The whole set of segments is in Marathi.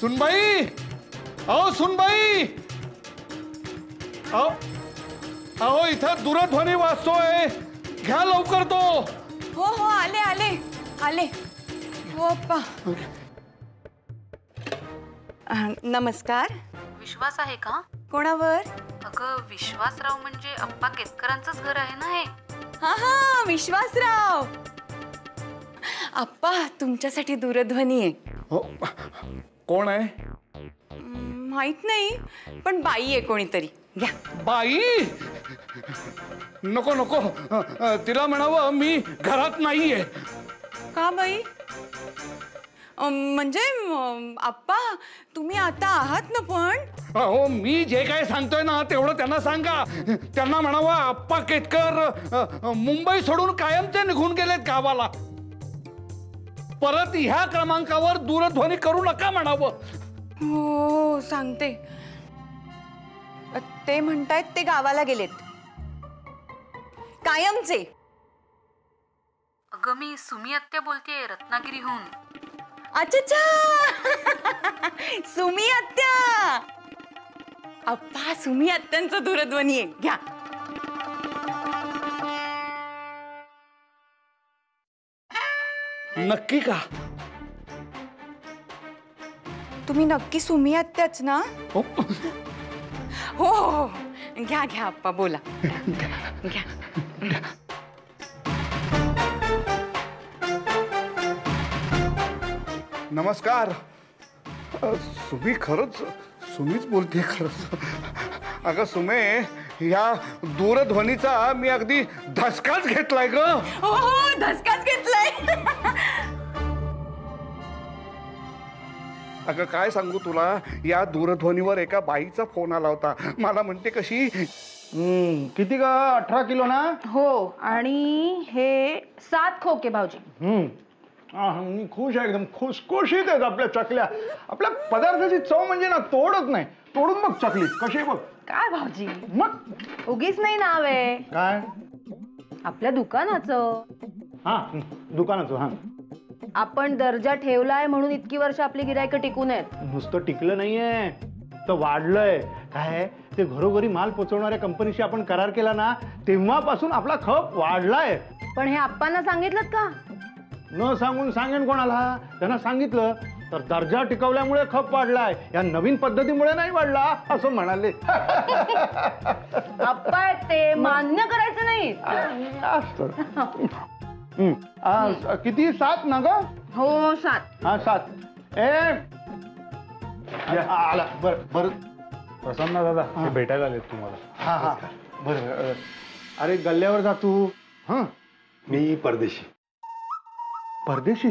सुनबाई, अहो सुनबाई, अहो अहो इथं दूरध्वनी वाजतोय, घ्या लवकर तो. हो हो आले आले आले. हो अप्पा. नमस्कार. विश्वास आहे का? कोणावर? अगं विश्वासराव म्हणजे अप्पा केतकरांचंच घर आहे ना हे. हा हा विश्वासराव. अप्पा तुमच्यासाठी दूरध्वनी आहे. हो, कोण आहे? माहित नाही पण बाई आहे कोणीतरी. घ्या. बाई? नको नको, तिला म्हणावं मी घरात नाहीये. का बाई? म्हणजे अप्पा तुम्ही आता आहात ना पण? हो, मी जे काय सांगतोय ना तेवढं त्यांना सांगा. त्यांना म्हणावं अप्पा केतकर मुंबई सोडून कायमचे निघून गेलेत गावाला. परत ह्या क्रमांकावर दूरध्वनी करू नका म्हणावं. हो सांगते. ते म्हणतायत ते गावाला गेलेत कायमचे. अगं मी सुमी आत्या बोलतेय रत्नागिरीहून. अच्छा अच्छा. सुमी आत्या. अप्पा सुमी आत्यांचा दूरध्वनी आहे. घ्या. नक्की का? तुम्ही नक्की सुमी आत्याच ना? हो. हो हो घ्या घ्या अप्पा बोला. घ्या. नमस्कार. सुमी खरंच सुमीच बोलते खरंच. अगं सुमे, या दूरध्वनीचा मी अगदी धसकाच घेतलाय ग. हो हो धसकाच घेतलाय. अगं काय सांगू तुला, या दूरध्वनीवर एका बाईचा फोन आला होता. मला म्हणते कशी किती का 18 किलो ना? हो आणि हे 7 खोके भाऊजी. मी खुश आहे एकदम. खुशखुशीत आहेत आपल्या चकल्या. आपल्या पदार्थाची चव म्हणजे ना तोडत नाही. तोडून मग चकली कशी बघ. काय भाऊजी मग उगीच नाही नाव आहे काय आपल्या दुकानाचं. हा दुकानाचं. हा आपण दर्जा ठेवलाय म्हणून इतकी वर्ष आपली गिरायकं टिकून आहेत. नुसतं टिकलं नाहीये तर वाढलंय. काय ते घरोघरी माल पोचवणाऱ्या कंपनीशी आपण करार केला ना तेव्हापासून आपला खप वाढलाय. पण हे आप्पांना सांगितलं का? न सांगून सांगेन कोणाला. त्यांना सांगितलं तर दर्जा टिकवल्यामुळे खप वाढलाय, या नवीन पद्धतीमुळे नाही वाढला असं म्हणाले. आप्पा आहेत ते मान्य करायचं नाही. किती 7 ना ग? हो 7. हा 7. आला. बर बर प्रसन्न दादा ते भेटायला आलेत तुम्हाला. हा हा बर. अरे गल्ल्यावर जा तू. हा मी परदेशी. परदेशी?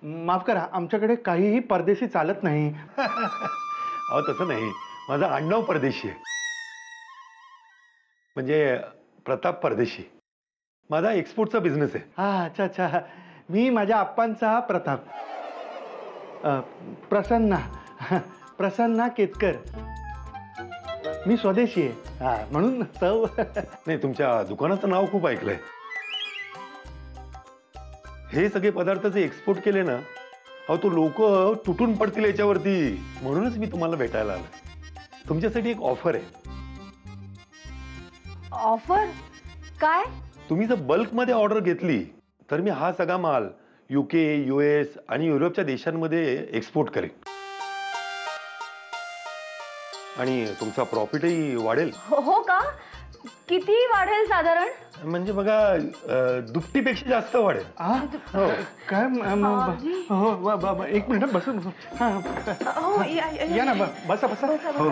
माफ करा, आमच्याकडे काहीही परदेशी चालत नाही. अहो तसं नाही, माझं आडनाव परदेशी आहे. म्हणजे प्रताप परदेशी. माझा एक्सपोर्टचा बिझनेस आहे. हा अच्छा अच्छा. मी माझ्या आप्पांचा प्रताप. प्रसन्ना केतकर. मी स्वदेशी आहे. हा म्हणून चव. नाही, तुमच्या दुकानाचं नाव खूप ऐकलंय. हे सगळे पदार्थ जे एक्सपोर्ट केले ना, अहो तो लोक तुटून पडतील याच्यावरती. म्हणूनच मी तुम्हाला भेटायला आलो. तुमच्यासाठी एक ऑफर आहे. ऑफर काय? तुम्ही जर बल्कमध्ये ऑर्डर घेतली तर मी हा सगळा माल UK, US आणि युरोपच्या देशांमध्ये एक्सपोर्ट करेन आणि तुमचा प्रॉफिटही वाढेल. हो का? किती वाढेल साधारण? म्हणजे बघा, दुपटीपेक्षा जास्त वाढेल. काय? एक मिनिट बस. या ना. बसा बसा. हो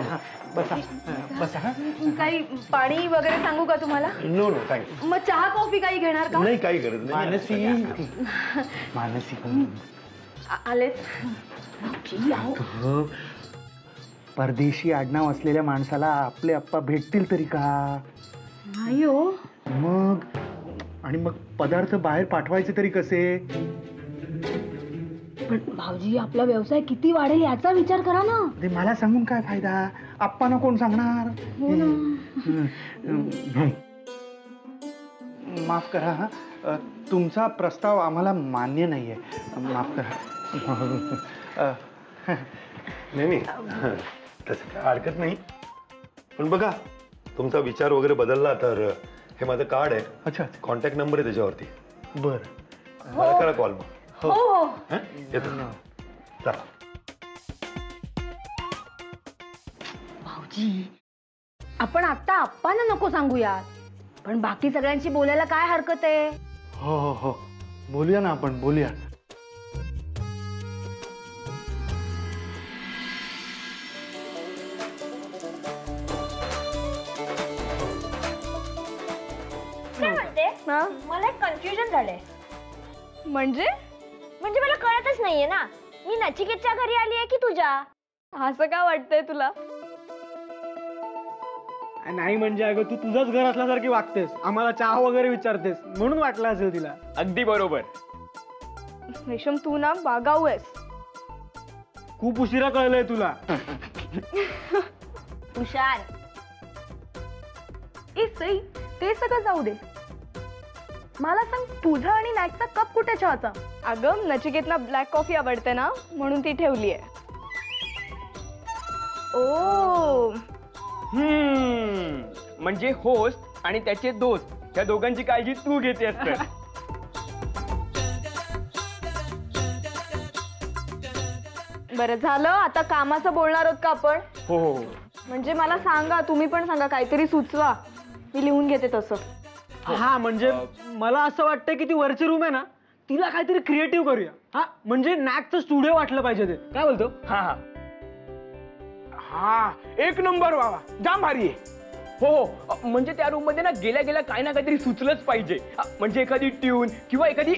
बसा बसा. काही पाणी वगैरे सांगू का तुम्हाला? No no thanks. मग चहा कॉफी काही घेणार का? नाही, काही गरज नाही. मानसी आलेच. परदेशी आडनाव असलेल्या माणसाला आपले आप्पा भेटतील तरी का? नाही हो. मग आणि मग पदार्थ बाहेर पाठवायचे तरी कसे? पण भाऊजी आपला व्यवसाय किती वाढेल याचा विचार करा ना. ते मला सांगून काय फायदा? आप्पांना कोण सांगणार? माफ करा, तुमचा प्रस्ताव आम्हाला मान्य नाहीये. माफ करा. नाही तसं काय हरकत नाही, पण बघा तुमचा विचार वगैरे बदलला तर हे माझं कार्ड आहे. अच्छा, कॉन्टॅक्ट नंबर आहे त्याच्यावरती. बरं, मला करा कॉल मग. हो हो. हं? येतो. चला. भाऊजी, आपण आता आप्पांना नको सांगूयात, पण बाकी सगळ्यांशी बोलायला काय हरकत आहे? हो हो हो, बोलूया ना आपण, बोलूया. मला एक कन्फ्युजन झालंय. म्हणजे म्हणजे मला कळतच नाहीये ना, मी नचिकेतच्या घरी आली आहे की तुझ्या? असं का वाटतंय तुला? नाही म्हणजे अगं तू तुझंच घर असल्यासारखी वागतेस, आम्हाला चहा वगैरे विचारतेस म्हणून वाटलं असेल तिला. अगदी बरोबर. रेशम तू ना बागाऊ आहेस. खूप उशिरा कळलंय तुला. हुशार. ए सई, ते सगळं जाऊ दे. मला सांग, तुझा आणि नाईकचा कप कुठे चहाचा? अगं नचिकेतना ब्लॅक कॉफी आवडते ना, म्हणून ती ठेवली आहे. ओ, म्हणजे होस्ट आणि त्याचे दोस्त या दोघांची काळजी तू घेते असतं. बरं झालं, आता कामाचं बोलणार आहोत का आपण? हो हो. म्हणजे मला सांगा, तुम्ही पण सांगा, काहीतरी सुचवा, मी लिहून घेते तसं. हा म्हणजे मला असं वाटतंय की ती वरची रूम आहे ना, तिला काहीतरी क्रिएटिव्ह करूया. हा म्हणजे नॅकचं स्टुडिओ वाटलं पाहिजे ते. काय बोलतो? हा हा हा, एक नंबर बाबा, जाम भारी आहे. हो हो, म्हणजे त्या रूम मध्ये ना गेल्या गेल्या काही ना काहीतरी सुचलंच पाहिजे. म्हणजे एखादी ट्यून किंवा एखादी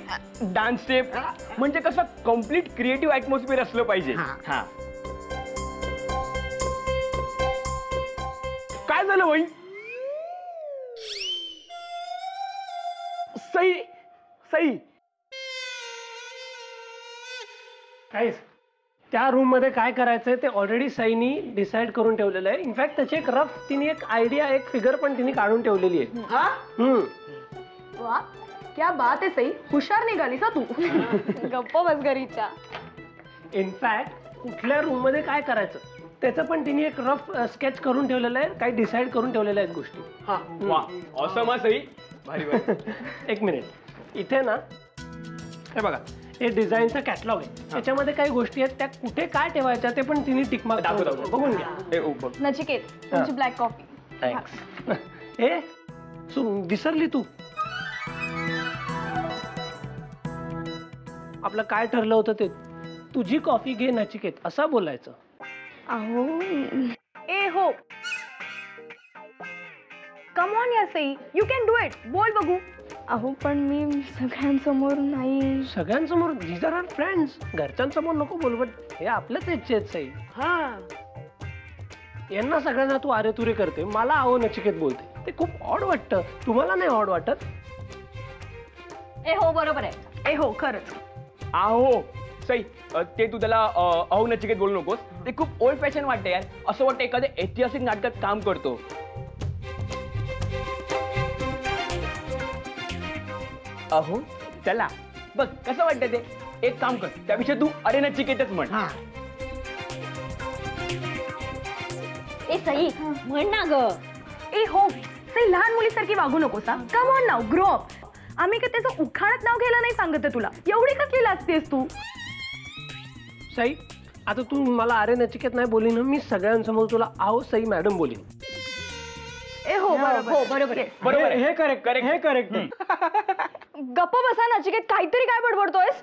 डान्स स्टेप, म्हणजे कसं कम्प्लीट क्रिएटिव्ह ऍटमॉस्फिअर असलं पाहिजे. हा, काय झालं भाई? सई सई काहीच, त्या रूम मध्ये काय करायचंय ते ऑलरेडी सईनी डिसाईड करून ठेवलेलं आहे. इनफॅक्ट त्याची एक रफ तिने एक आयडिया, एक फिगर पण तिने काढून ठेवलेली आहे. वा, क्या बात आहे सई, हुशार निघालीस तू. गप्प बस घरीच्या. इनफॅक्ट कुठल्या रूम मध्ये काय करायचं त्याचं पण तिने एक रफ स्केच करून ठेवलेलं आहे, काही डिसाईड करून ठेवलेल्या आहेत गोष्टी. हा वा, ऑसम हा सई, भारी भारी. एक मिनिट, इथे ना हे बघा, हे डिझाईनचा कॅटलॉग आहे. त्याच्यामध्ये काही गोष्टी आहेत, त्या कुठे काय ठेवायच्या ते पण तिने टिकमार्क दाखवतो, बघून घ्या. नचिकेत, तुमची ब्लॅक कॉफी. थँक्स. ए विसरली तू, आपलं काय ठरलं होतं ते, तुझी कॉफी घे नचिकेत असं बोलायचं. अहो, ए हो, कम ऑन यार Sai, you can do it. बोल बघू. अहो पण मी सगळ्यांसमोर नाही. सगळ्यांसमोर? These are our friends. घरच्यांसमोर नको बोलू, पण हे आपल्याच इच्छे आहेत सई. हा, यांना सगळ्यांना तू अरे तुरे करते, मला अहो नचिकेत बोलते, ते खूप ऑड वाटतं. तुम्हाला नाही ऑड वाटत? ए हो, बरोबर आहे. ए हो, खरंच. आहो सई, ते तू त्याला अहो नचिकेत बोलू नकोस, ते खूप ओल्ड फॅशन वाटते यार. असं वाटतं एखाद्या ऐतिहासिक नाटकात काम करतो. अहो चला बघ कसं वाटतं ते. एक काम कर, त्यापेक्षा तू अरे नचिकेतच म्हण. ए सई, म्हण ना ग. ए हो सई, लहान मुलीसारखी वागू नकोस. Come on now, grow up. आम्ही काय त्याचं उखाणत नाव घ्यायला नाही सांगते तुला. एवढी कसली लाजतेस तू? सई, आता तू मला अरे नचिकेत नाही बोली ना, मी सगळ्यांसमोर तुला आहो सई मॅडम बोलीन. ए हो, बरोबर. हो, बरोबर आहे. बरोबर आहे. हे करेक्ट करेक्ट हे करेक्ट. गप्प बसा नचिकेत, काहीतरी काय बडबडतोयस?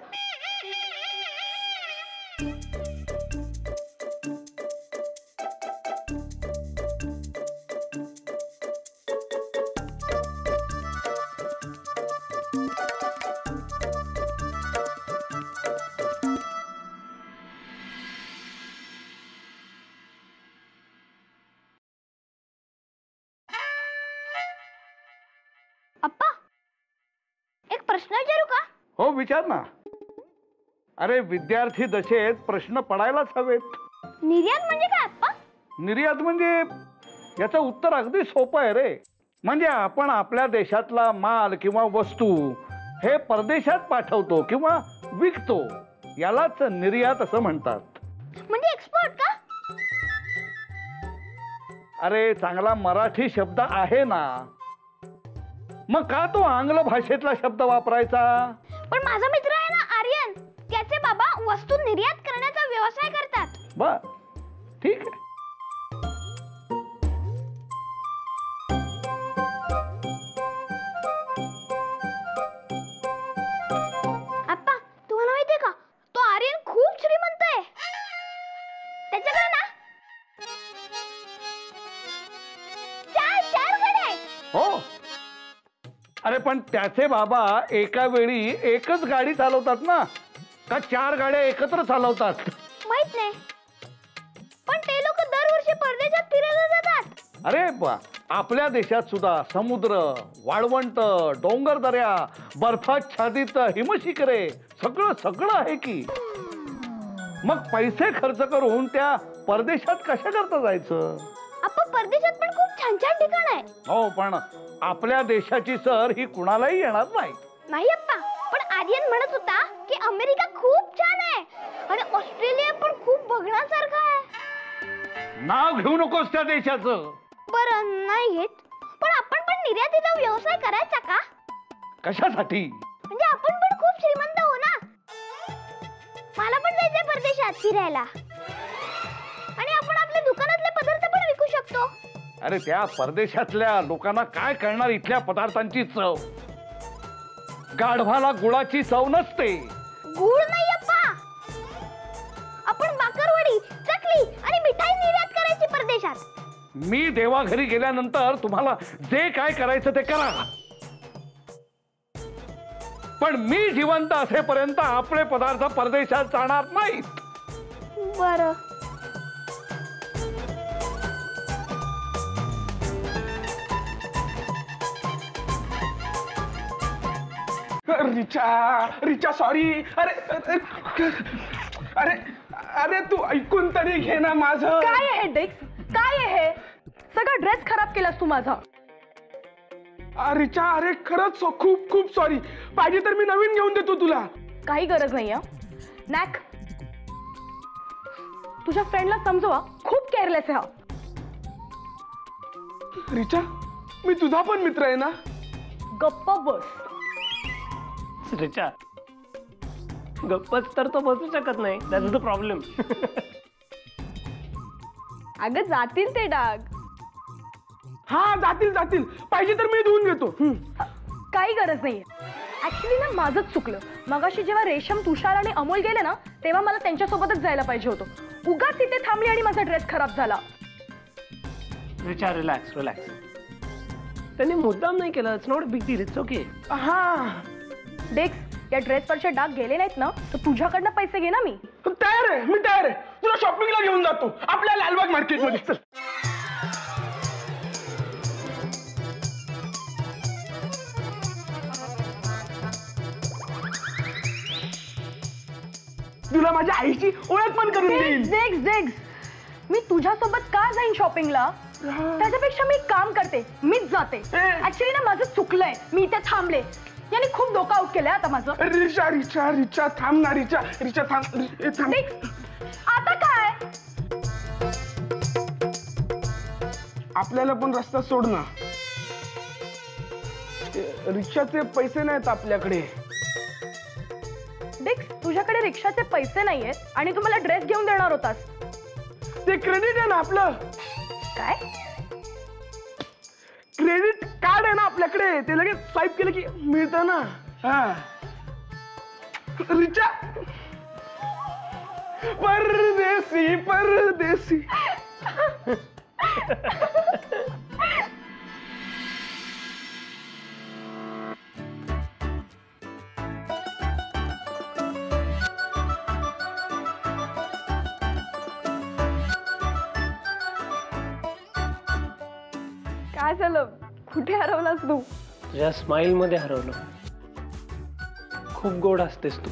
अप्पा, एक प्रश्न विचारू का? हो, विचार ना. अरे विद्यार्थी दशेत प्रश्न पडायलाच हवेत. निर्यात म्हणजे काय अप्पा? निर्यात म्हणजे, याचं उत्तर अगदी सोपं आहे रे. म्हणजे आपण आपल्या देशातला माल किंवा वस्तू हे परदेशात पाठवतो किंवा विकतो, यालाच निर्यात असं म्हणतात. म्हणजे एक्सपर्ट का? अरे चांगला मराठी शब्द आहे ना, मग का तो आंग्ल भाषेतला शब्द वापरायचा? पण माझा मित्र आहे ना आर्यन, त्याचे बाबा वस्तू निर्यात करण्याचा व्यवसाय करतात. बर, ठीक आहे. आप्पा, तुम्हाला माहितीये का, तो आर्यन खूप श्रीमंत आहे. त्याच्याकडे ना चार गाड्या आहेत. हो, अरे पण त्याचे बाबा एका वेळी एकच गाडी चालवतात ना, का 4 गाड्या एकत्र चालवतात? माहित नाही, पण ते लोक दरवर्षी परदेशात फिरायला जातात. अरे आपल्या देशात सुद्धा समुद्र, वाळवंट, डोंगरदऱ्या, बर्फाच्छादित हिमशिखरे सगळं सगळं आहे की. मग पैसे खर्च करून त्या परदेशात कशा करता जायचं? आपण परदेशात पण खूप छान छान ठिकाण आहे. हो, पण आपल्या देशाची सर ही कुणालाही येणार नाही. नाही अप्पा, पण आर्यन म्हणत होता की अमेरिका खूप छान आहे आणि ऑस्ट्रेलिया पण खूप बघण्यासारखं आहे. नाव घेऊ नकोस त्या देशाचं. बरं, नाही घेत, पण आपण पण निर्यातीचा व्यवसाय करायचा का? कशासाठी? म्हणजे आपण पण खूप श्रीमंत हो ना. मला पण जायचंय परदेशात फिरायला आणि आपण आपल्या दुकानातले पदार्थ पण विकू शकतो. अरे त्या परदेशातल्या लोकांना काय कळणार इथल्या पदार्थांची चव? गाढवाला गुळाची चव नसते. गुळ नाही अप्पा, आपण बाकरवडी, चकली आणि मिठाई निर्यात करायची परदेशात. मी देवाघरी गेल्यानंतर तुम्हाला जे काय करायचं ते करा, पण मी जिवंत असेपर्यंत आपले पदार्थ परदेशात जाणार नाहीत. बरं. रिचा सॉरी. अरे अरे तू ऐकून तरी घे ना माझं. काय आहे डेक्स, काय आहे? सगळा ड्रेस खराब केलास तू माझा. रिचा, अरे खरंच खूप खूप सॉरी. पाहिजे तर मी नवीन घेऊन देतो तुला. काही गरज नाहीये. नॅक, तुझ्या फ्रेंडला समजवा, खूप केअरलेस आहे हा. रिचा, मी तुझा पण मित्र आहे ना. गप्प बस. रिचा, गप्पच तर तो बसू शकत नाही. That's the problem. अगं जातील ते डाग. हा, जातील. पाहिजे तर मी धुवून घेतो. काही गरज नाहीये. ऍक्च्युली ना माझंच चुकलं. मगाशी जेव्हा रेशम, तुषार आणि अमोल गेले ना, तेव्हा मला त्यांच्यासोबतच जायला पाहिजे होतं. उगाच तिथे थांबली आणि माझा ड्रेस खराब झाला. रिचा, रिलॅक्स. त्यांनी मुद्दाम नाही केलं. It's not a big deal. It's okay. हा, डेक्स, या ड्रेसवरचे डाग गेले नाहीत ना, तर तुझ्याकडनं पैसे घे ना. मी तयार आहे. तुला शॉपिंगला घेऊन जातो आपल्या लालबाग मार्केटमध्ये. चल. तुला माझ्या आईची ओळख पण करून देईन. डेक्स, मी तुझ्यासोबत का जाईन शॉपिंगला? त्याच्यापेक्षा मी काम करते, मीच जाते. ऍक्च्युली ना माझं चुकलंय. मी इथे थांबले, याने खूप डोकं आउट केलंय आता माझं. रिचा थांब ना. रिचा थांब. आता काय? आपल्याला पण रस्ता सोड ना. रिक्षाचे पैसे नाहीत आपल्याकडे. डेक्स, तुझ्याकडे रिक्षाचे पैसे नाहीयेत आणि तू मला ड्रेस घेऊन देणार होतास. ते क्रेडिट आहे ना आपलं. काय? क्रेडिट कार्ड आहे ना आपल्याकडे. ते लगेच स्वाईप केलं की मिळतं ना. हा, रिचा. परदेसी. काय झालं? कुठे हरवलास तू? तुझ्या स्माइल मध्ये हरवलं. खूप गोड असतेस तू.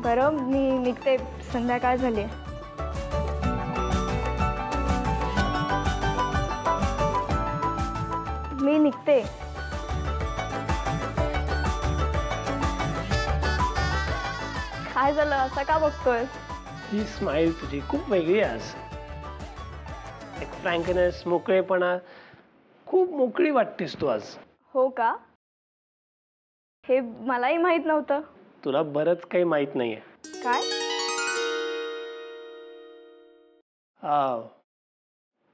बरं, मी निघते. संध्याकाळ झाली. मी निघते. काय झालं असं का बघतोय? ही स्माइल तुझी खूप वेगळी आहे आज. एक फ्रँकनेस, मोकळेपणा, खूप मोकळी वाटतेस तू आज. हो का? हे मलाही माहित नव्हतं. तुला बरंच काही माहित नाहीये. काय?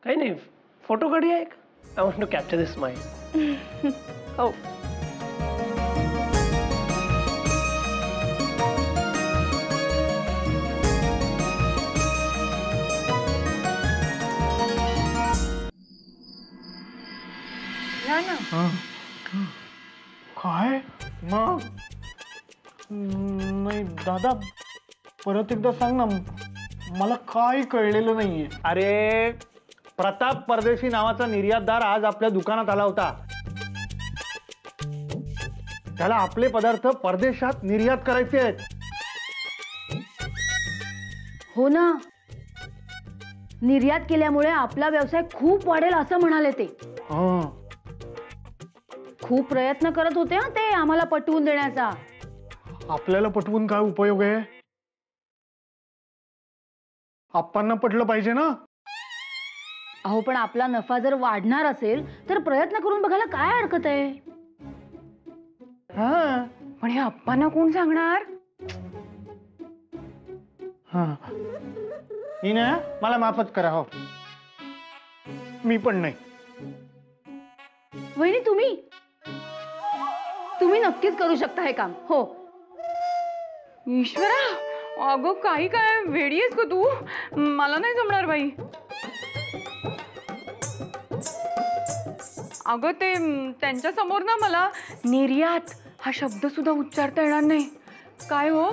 काही नाही, फोटो काढूया एक. I want to capture this smile. हो. या ना. काय मग? नाही दादा, परत एकदा सांग ना, मला काय कळलेलं नाहीये. अरे प्रताप परदेशी नावाचा निर्यातदार आज आपल्या दुकानात आला होता. त्याला आपले पदार्थ परदेशात निर्यात करायचे आहेत. हो ना, निर्यात केल्यामुळे आपला व्यवसाय खूप वाढेल असं म्हणाले ते. खूप प्रयत्न करत होते हा ते आम्हाला पटवून देण्याचा. आपल्याला पटवून काय उपयोग आहे? आप्पांना पटलं पाहिजे ना. अहो पण आपला नफा जर वाढणार असेल तर प्रयत्न करून बघायला काय हरकत आहे? हा पण हे अप्पांना कोण सांगणार? हा, ही ना मला माफच करा. हो, मी पण नाही. वहिनी तुम्ही नक्कीच करू शकता हे काम. हो. ईश्वरा, अगं काही काय वेडी आहेस का तू? मला नाही जमणार बाई. अगं ते त्यांच्या समोर ना मला निर्यात हा शब्द सुद्धा उच्चारता येणार नाही. काय हो?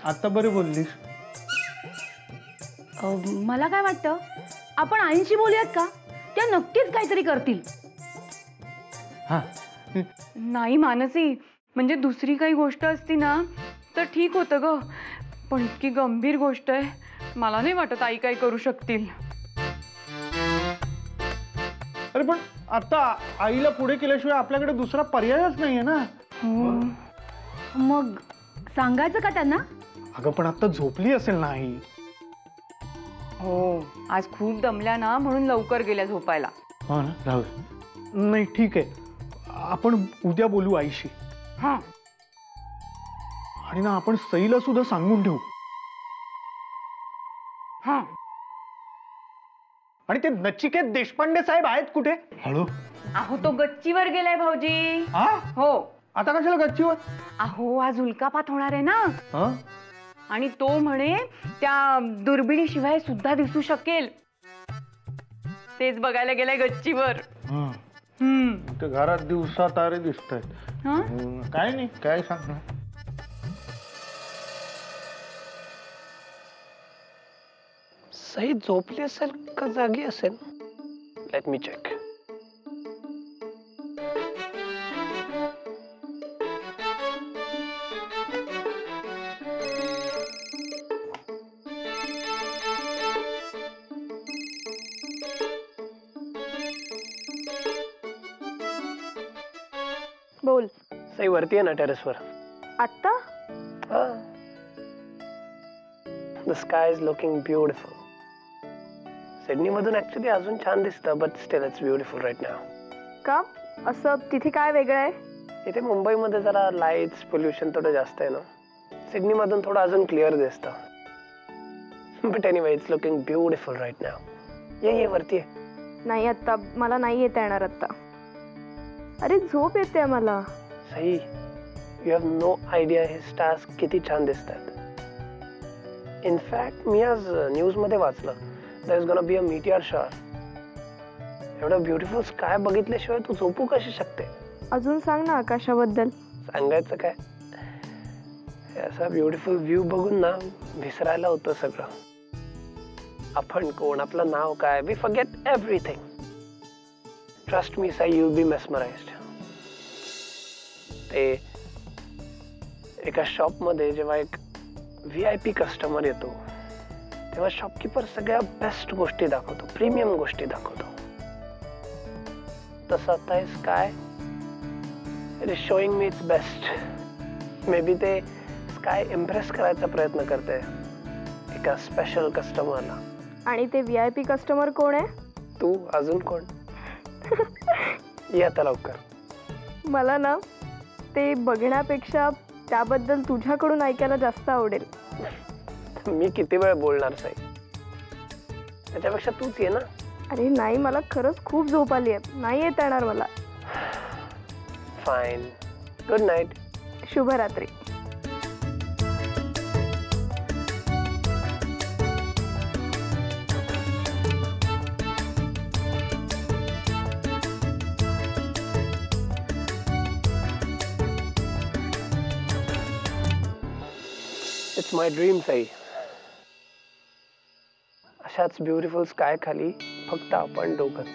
आता बरं बोललीस. मला काय वाटतं, आपण आईंशी बोलूयात का? त्या नक्कीच काहीतरी करतील. हा, नाही मानसी, म्हणजे दुसरी काही गोष्ट असती ना तर ठीक होतं ग, पण इतकी गंभीर गोष्ट आहे, मला नाही वाटत आई काय करू शकतील. अरे पण आता आईला पुढे केल्याशिवाय आपल्याकडे दुसरा पर्यायच नाहीये ना. मग सांगायचं का त्यांना? अगं पण आता झोपली असेल ना आई. हो, आज खूप दमल्या ना म्हणून लवकर गेल्या झोपायला. हो ना, राहू. नाही ठीक आहे, आपण उद्या बोलू आईशी. हा, आणि ना आपण सईला सुद्धा सांगून ठेवू. हा. आणि ते नचिकेत देशपांडे साहेब आहेत कुठे? हॅलो. अहो तो गच्चीवर गेलाय भाऊजी. हा, हो. आता कशाला गच्चीवर? अहो आज उल्कापात होणार आहे ना, हा, आणि तो म्हणे त्या दुर्बिणीशिवाय सुद्धा दिसू शकेल. तेच बघायला गेलाय गच्चीवर. ते घरात दिवसा तारे दिसत आहेत. काय नाही, काय सांगणार. सई झोपली असेल का जागी असेल? Let me check. बोल. सई वरती आहे ना टेरेसवर? आत्ता? The sky is looking beautiful. Sydney मधून ऍक्च्युली अजून छान दिसतं, but still it's beautiful right now. का? असं तिथे काय वेगळं आहे? इथे मुंबईमध्ये जरा लाईट्स पोल्युशन थोडं जास्त आहे ना. सिडनी मधून थोडं अजून क्लिअर दिसतं. But anyway it's looking beautiful right now. ये वरती आहे. नाही आत्ता मला नाही येता येणार आत्ता. अरे झोप येते मला. Sai, you have no idea हे स्टार्स किती छान दिसतात. इनफॅक्ट मी आज न्यूज मध्ये वाचलं, there is gonna be a meteor shower. एवढं ब्युटिफुल स्काय बघितल्याशिवाय तू झोपू कशी शकते? अजून सांग ना आकाशाबद्दल. सांगायचं काय, असा ब्युटिफुल व्ह्यू बघून ना विसरायला होतं सगळं. आपण कोण, आपलं नाव काय, we forget everything. Trust me Sai, you will be mesmerised. ते एका शॉप मध्ये जेव्हा एक VIP कस्टमर येतो तेव्हा शॉपकीपर सगळ्या बेस्ट गोष्टी दाखवतो, प्रीमियम गोष्टी दाखवतो. तसं आता हे sky, it is showing me it's best. May be ते काय इम्प्रेस करायचा प्रयत्न करते एका स्पेशल कस्टमरला. आणि ते VIP कस्टमर कोण आहे? तू अजून कोण? ये आता लवकर. मला ना ते बघण्यापेक्षा त्याबद्दल तुझ्याकडून ऐकायला जास्त आवडेल. मी किती वेळ बोलणार साई, त्याच्यापेक्षा तूच ये ना. अरे नाही, मला खरंच खूप झोप आली आहे, नाही येता येणार मला. Fine, good night. शुभरात्री. It's my dream Sai. अशाच ब्युटिफुल स्काय खाली फक्त आपण दोघंच.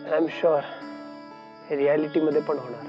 आय एम शुअर हे रियालिटी मध्ये पण होणार.